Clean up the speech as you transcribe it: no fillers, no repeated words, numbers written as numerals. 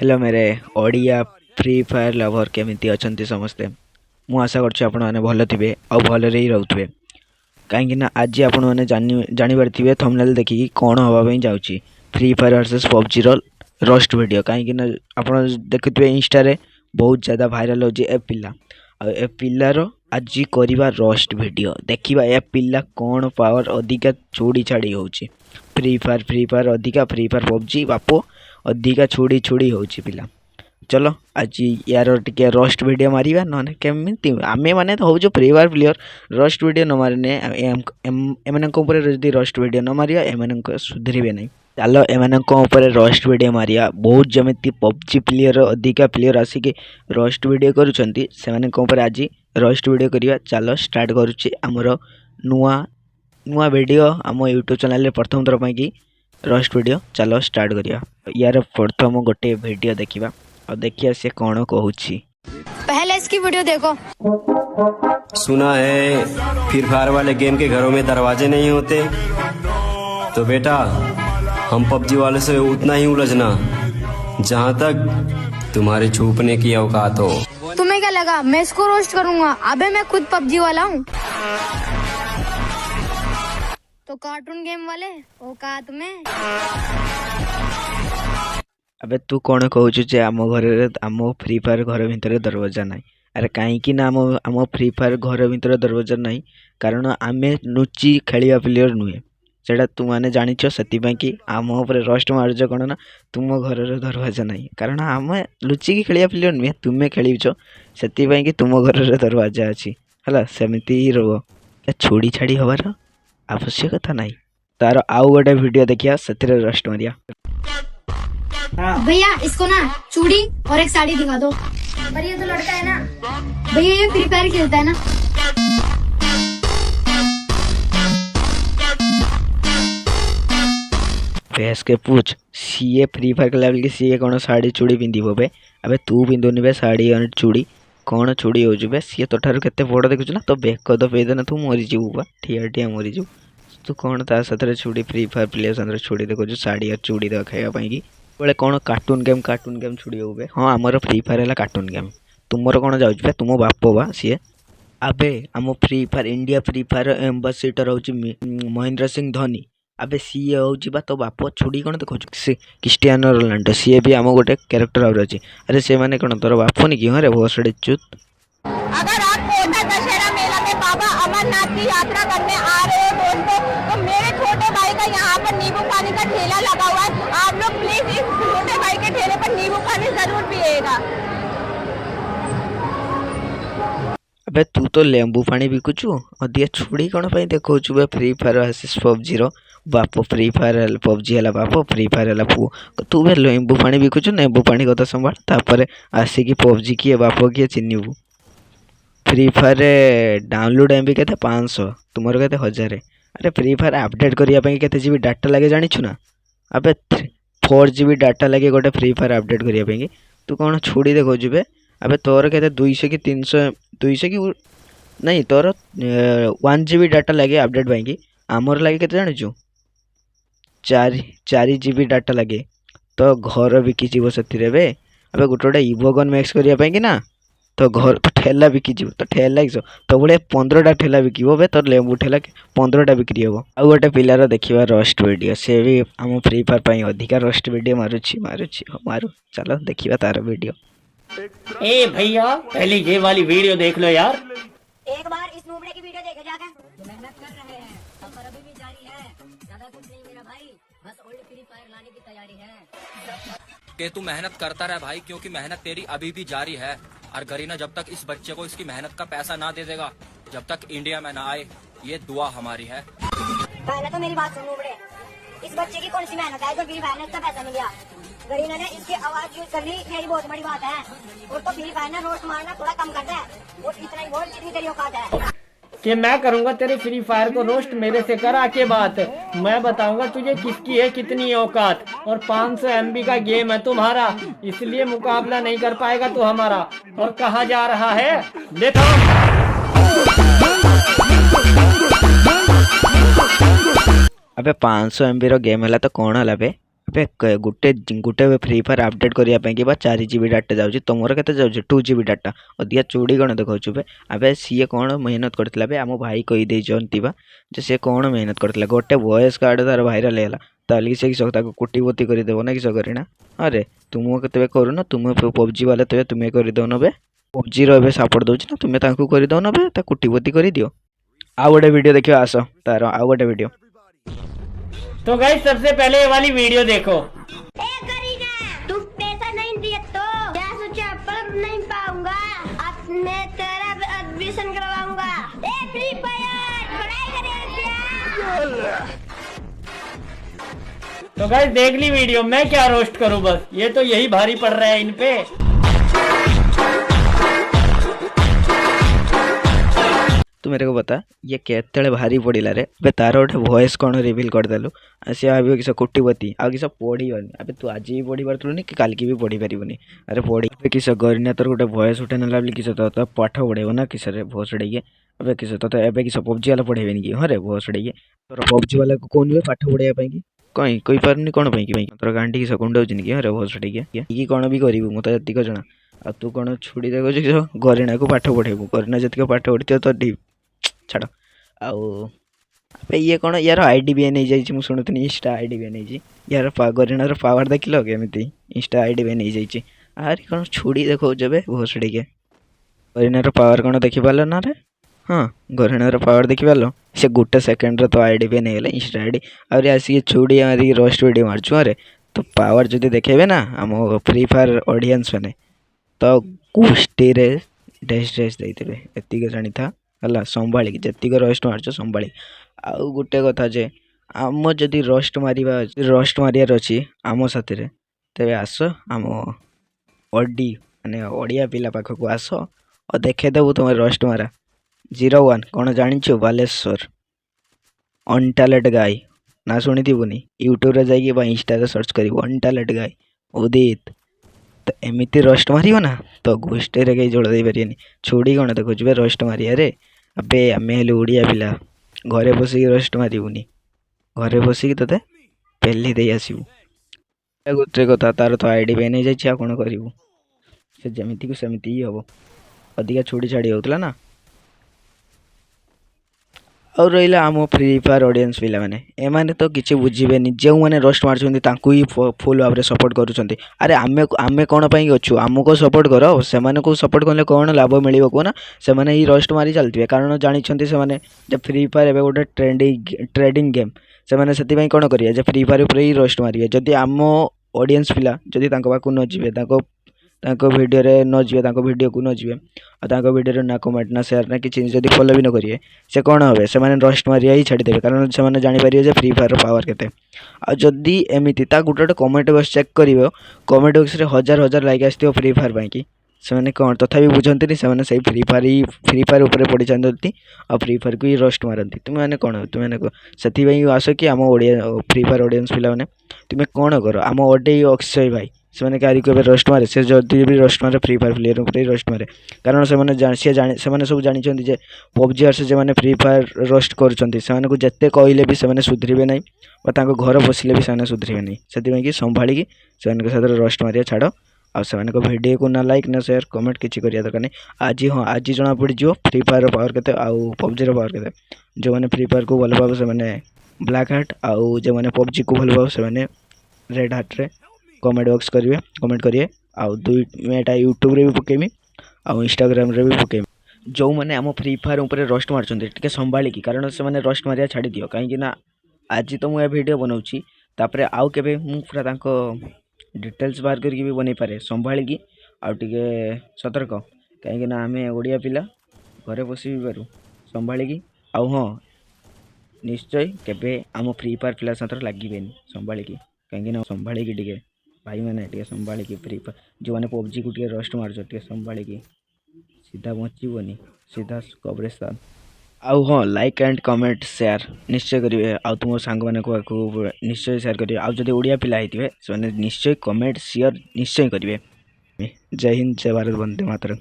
Hello मेरे Odia free fire lover केमिति अछंती समस्ते। मु आशा करछु आपण माने भलो थिबे आ भलो रे रहउथबे। काहेकि ना आज आपण माने जानि परथिबे थंबनेल देखि कोन होबा पई जाउची फ्री फायर वर्सेस पबजी रो रोस्ट वीडियो। काहेकि ना आपण देखुथबे इंस्टा रे बहुत ज्यादा वायरल होची ए पिल्ला आ ए पिल्ला रो आज करिबा रोस्ट वीडियो देखिबा ए पिल्ला कोन पावर अधिका छोड़ी छाड़ी होची। फ्री फायर अधिका फ्री फायर पबजी बापो अधिका छुड़ी छुड़ी होची पिला। चलो आज यार टिके रोस्ट वीडियो मारिबा नने केमिति आमे माने तो होजो free fire player roast video न मारने एमन को ऊपर यदि रोस्ट वीडियो न मारिया एमन को सुधरिबे नै। चलो एमन को ऊपर रोस्ट वीडियो मारिया बहुत जमिति पबजी प्लेयर अधिका प्लेयर आसी के रोस्ट वीडियो करूछंती सेमन को ऊपर आज रोस्ट वीडियो करिया। चलो स्टार्ट करूची हमरो नुआ वीडियो हम यूट्यूब चैनल रे प्रथम थर पई की रोस्ट वीडियो। चलो स्टार्ट करिया। यार प्रथम गोटे वीडियो देखिबा और देखिया से कौन कहूची। पहले इसकी वीडियो देखो। सुना है फ्री फायर वाले गेम के घरों में दरवाजे नहीं होते, तो बेटा हम पबजी वाले से उतना ही उलझना जहाँ तक तुम्हारे छुपने की औकात हो। तुम्हें क्या लगा मैं इसको रोस्ट करूंगा? अबे मैं खुद पबजी वाला हूँ। तो कार्टून गेम वाले औकात में। अबे तू कौन कहूचु जे आम घर आम फ्री फायर घर भितर दरवाजा नाई? अरे कहीं ना आम फ्री फायर घर भितर दरवाजा नाई कारण आमे लुचि खेलिया प्लेयर नुहे सेटा तू माने जानिछ। सेति कि आम ऊपर रोस्ट मारज कौन ना तुम घर दरवाजा नाई कारण आम लुचि खेलिया प्लेयर नुहे तुम्हें खेलीच से कि तुम घर दरवाजा अच्छी है सेमती ही रो छोड़ी छाड़ी हबार आवश्यकता नहीं। तार आउ गोटे वीडियो देखिया से रोस्ट मारिया। भैया इसको ना चूड़ी और एक साड़ी दिखा दो। पर ये तो लड़का है ना भैया, ये फ्री फायर खेलता है ना। फेस के पूछ सीए फ्री फायर के लेवल के सीए कौन साड़ी चूड़ी पिंधिबो बे? अबे तू पिंधुनी बे साड़ी और चूड़ी कौन चूड़ी हो बे? सीए तो ठार केते बड़ देखुछ ना तो बेक दो पेदे ना तू मरी जीवु बा ठिया ठिया मरी जीवु। तू कौन ता साथ चूड़ी फ्री फायर प्लेयर साथ चूड़ी देखुछ साड़ी और चूड़ी देखाइबा पई की बोले कौन कार्टून गेम छुड़ी हो बे? हाँ आमर फ्री फायर है कार्टून गेम तुमर कौन जाऊँ बे? तुम बाप बा सीए। अबे आम free fire India free fire ambassador हूँ महेंद्र सिंह धोनी। अबे सीए हूँ बा तो बाप छुड़ी कौन देखो क्रिस्टियानो रोनाल्डो सीए भी आम गोटे कैरेक्टर और अच्छी। अरे से मैंने कौन तोर बाप नहीं कि हाँ भोसड़े चुत। अगर आप कोटा दशहरा मेला में बाबा अमरनाथ की यात्रा करने आ रहे हो दोस्तों, तो मेरे छोटे भाई का यहाँ पर नींबू पानी का ठेला लगा हुआ है। आप लोग प्लीज इस छोटे भाई के ठेले पर नींबू पानी जरूर पिएगा। अबे तू तो लेंबू पानी बिकुचु अधिक छुड़ी कौन पाई देखौचु बे? फ्री फायर वर्सेस पबजी रो बाप फ्री फायर पबजी है बाप फ्री फायर है पु तू बे लेंबू पानी बिकुचु लेंबू पानी कथा संभाल तापर आसिकी पबजी किए बाप किए चिन्हबू। फ्री फायर डाउनलोड एमबी के 500 तुमर के 1000। अरे फ्री फायर अपडेट करने के जीबी डाटा लगे जानिछु ना? अबे 4 GB डाटा लगे गोटे फ्री फायर अपडेट करने तू कौन छुड़ी देखो बे? अबे तोर के 200 कि 300 200 कि नहीं तोर 1 GB डाटा लगे अपडेट पाई आमर लगे के जानिछु 4 GB डाटा लगे तो घर बिकी जीव से बे। अबे गोटे गोटे इवोगन मैक्स करने कि ना तो घर तो ठेला बिकी जीव तो ठेला तो बड़े 15टा ठेला बिकबो बे तोर लेंबू ठेला 15टा बिक्री हम। आउ गोटे पिलार देखिबा रोस्ट वीडियो से भी आम फ्री फायर पई अधिका रोस्ट वीडियो मारू। चलो देखिबा तार वीडियो। ए भैया पहले ये वाली वीडियो देख लो यार। एक बार इस नूबड़े की वीडियो देखो जाकर। मेहनत कर रहे हैं सफर अभी भी जारी है, ज्यादा कुछ नहीं मेरा भाई, बस ओल्ड फ्री फायर लाने की तैयारी है। कि तू मेहनत करता रहे भाई, क्योंकि मेहनत तेरी अभी भी जारी है। और गरीना जब तक इस बच्चे को इसकी मेहनत का पैसा ना दे देगा, जब तक इंडिया में ना आए, ये दुआ हमारी है। पहले तो मेरी बात सुन नूबड़े, इस बच्चे की कौन सी मेहनत है जो फ्री फायर ने इसका पैसा नहीं लिया? गरीना ने इसकी आवाज यूज करनी मेरी बहुत बड़ी बात है। और तो फ्री फायर ने रोस्ट मारना थोड़ा कम करता है, वो इतना ही बोल जितनी तेरी औकात है कि मैं करूंगा तेरे फ्री फायर को रोस्ट, मेरे से करा के बात। मैं बताऊंगा तुझे किसकी है कितनी औकात। और 500 MB का गेम है तुम्हारा, इसलिए मुकाबला नहीं कर पाएगा तू हमारा। और कहा जा रहा है देखो। अबे 500 MB रो गेम है तो कौन है बे? ଏବେ ଗୋଟେ ଗୋଟେ फ्री फायर अपडेट करने कि 4 GB डाटा जाऊँगी तुमर के 2 GB डाटा अधिका चूड़ी कौन देखा बे अबे सी कौन मेहनत करता बे आम भाई कहीदे जे सी कौन मेहनत करता गोटे वॉइस कार्ड तार भाइराल है ताली से किस कोटिपति करदेव ना किस करना अरे तुम के करूना तुम पबजी वाले तेज तुम्हें करदौन बे पबजी रे सपोर्ट दौर ना तुम्हें करदौन बे कोटिपति कर दियो आउ गोटे वीडियो देखियो आस तार आउ गोटे वीडियो तो गाइस सबसे पहले ये वाली वीडियो देखो। तू पैसा नहीं दिया तो क्या सोचा पढ़ नहीं पाऊंगा अब मैं तेरा एडमिशन करवाऊंगा ए फ्री फायर पढ़ाई करेगा तो गाइस देख ली वीडियो, मैं क्या रोस्ट करूं, बस ये तो यही भारी पड़ रहा है इन पे। तू मेरे को बता ये केतले भारी पड़ा रे बे तार गोटे वॉइस कौन रिवील करदेलु सी भाव किस कोटिपति आ किस पढ़ीबनी अबे तू आज भी पढ़ी पार्लुनि कि काल की भी पढ़ी पारिबनी अरे पढ़ी किस गरिना तोर गोटे वॉइस उठे ना बोली किस तो पाठ पढ़ेब ना किस भोसड़े अबे किस तो एबे किस पबजी वाला पढ़ेबे कि हाँ रे भोसड़े तोर पबजी वाला को कौन पाठ पढ़ाई कि कहीं कही पारुनी कौन कि तोर गांडी किस कुंडाऊन कि हाँ रे भोसड़े कि कौन भी करू मत जी जना आ तू कौन छुड़ी देख गरिना को पाठ पढ़ेबू गरिना जी पाठ पढ़ी तो डी छाड़ आउ ये कौन यार आईडी नहीं जाइए शुणुनी इंस्टा आईडी नहीं यार गरिणार पावर देख लो केमी इंस्टा आईडी नहीं जाइए आरे कौन छुड़ी देखो जब भोसड़ी के गरिणार पावर कौन देखी पार ना रे हाँ गरिणार पावर देखी पार से गोटे सेकेंड तो आईडी नहीं है इंस्टा आईडी आगे आसिक छुड़ी मारिकी रोस्ट वीडियो मार्चु अरे तो पावर जो देखेबे ना आम फ्री फायर ऑडियंस मैंने तो गोष्ठी डेस डेस देते एतिक जानी था है संभाल जी रोस्ट मार्च संभाल आउ गोटे कथा जे आम जदि रोस्ट मारियार अच्छी आम साथी तेरे आस आम ओडी माने ओडिया पिला पाखक आस और देखेदेबू तुम रोस्ट मारा 01 कौन जानिछु बालेश्वर अनटैलेंट गाय ना शुणिथुनी यूट्यूब रे जाइए इंस्टा रे सर्च कर अनटैलेंट गाय उदित तो एमती रोस्ट मारियो ना तो गोष्ठी कहीं जोड़ दे पारे छुड़ी कौन देखुचे रोस्ट मारिया रे अबे आम हेलु ओडिया पिला घरे बसिक रोस्ट मारूनी घरे बसिक ते पेली दे आसबू गोटे कथा तार तो आईडी भी नहीं जाइए कौन करूँ से जमीती को सेमती ही हम अधिका छुड़ी छाड़ी होता ना और रहा आम फ्री फायर ऑडियंस पिला माने एमाने तो किसी बुझे जो मैंने रोस्ट मार्च ही फुल भाव में सपोर्ट करुँच अरे आमे कौन पाई अच्छु आमको सपोर्ट कर से सपोर्ट कले कौन लाभ मिल कहना से रोस्ट मारी चलते कारण जानते से फ्री फायर एवं गोटे ट्रेडिंग गेम से कौन करेंगे फ्री फायर उपर ही रोस्ट मारे जदि आम ऑडियंस पिला जदि पाक न जी वीडियो रे न जी वीडियो को न जी और वीडियो ना कमेंट ना शेयर ना कि जब फॉलो भी न करेंगे से कौन हे से रोस्ट मारिया ही छाड़देवे कारण से जापर फ्री फायर पावर के आदि एमती गोटे गोटे कमेंट बॉक्स चेक कर कमेंट बॉक्स रे हजार हजार लाइक आसो फ्री फायर पाई से कौन तथापि बुझती से फ्री फायर उपर पड़ी जाती और फ्री फायर को ही रोस्ट मारती तुम्हें कौन तुम्हें से आस कि आम फ्री फायर ऑडियंस पिला तुम्हें कौन कर आम ओडे अक्षय भाई से क्या रोस्ट मारे से जदि भी रोस्ट मारे फ्री फायर प्लेयर उपर रोस्ट मारे कारण से सब जानते पबजी आर्स जो मैंने फ्री फायर रोस्ट कर जिते कहले भी से सुधरवे ना और घर बसिले भी से सुधरवे ना से संभाली से रोस्ट मारिया छाड़ आसे वीडियो को ना लाइक ना शेयर कमेंट किसी करिया दरकार नहीं आज हाँ आज जना पड़ी फ्री फायर पावर के आउ पबजी पावर के जो मैंने फ्री फायर को भल पाव से ब्लैक हार्ट आउ जो मैंने पबजी को भल पाव से रेड हार्ट रे कमेंट बॉक्स करेंगे कमेंट करिए आउ दुईटा यूट्यूब रे भी पकेमी आउ इंस्टाग्राम रे भी पकेमी जो मैंने आम फ्री फायर उपर रोस्ट मार्चंती टिके संभालिकी कारण से मैंने रोस्ट मारिया छाड़ी दियो कहीं ना आज तो मुझे वीडियो बनाऊँगी तापर आउ केबे मु पूरा डिटेल्स बाहर करके भी बन पारे संभालिकी आउटे सतर्क कहीं आम ओडिया पिला घरे बस भी पारू संभालिकी आउ हाँ निश्चय केबे आम फ्री फायर पिला सतर लगे संभालिकी कहीं संभालिकी टिके भाई मैंने टे संभालिकी फ्री फायर जो मैंने पबजी को टे रोस्ट मार्च टे संभालिकी सीधा बचीबनी सीधा कब्रिस्तान आउ हाँ लाइक एंड कमेंट शेयर निश्चय करेंगे आउ तुम सांग मैंने निश्चय शेयर करेंगे आउ जब ओडिया पिला होते से निश्चय कमेंट शेयर निश्चय करेंगे जय हिंद जय भारत वंदे मातरम।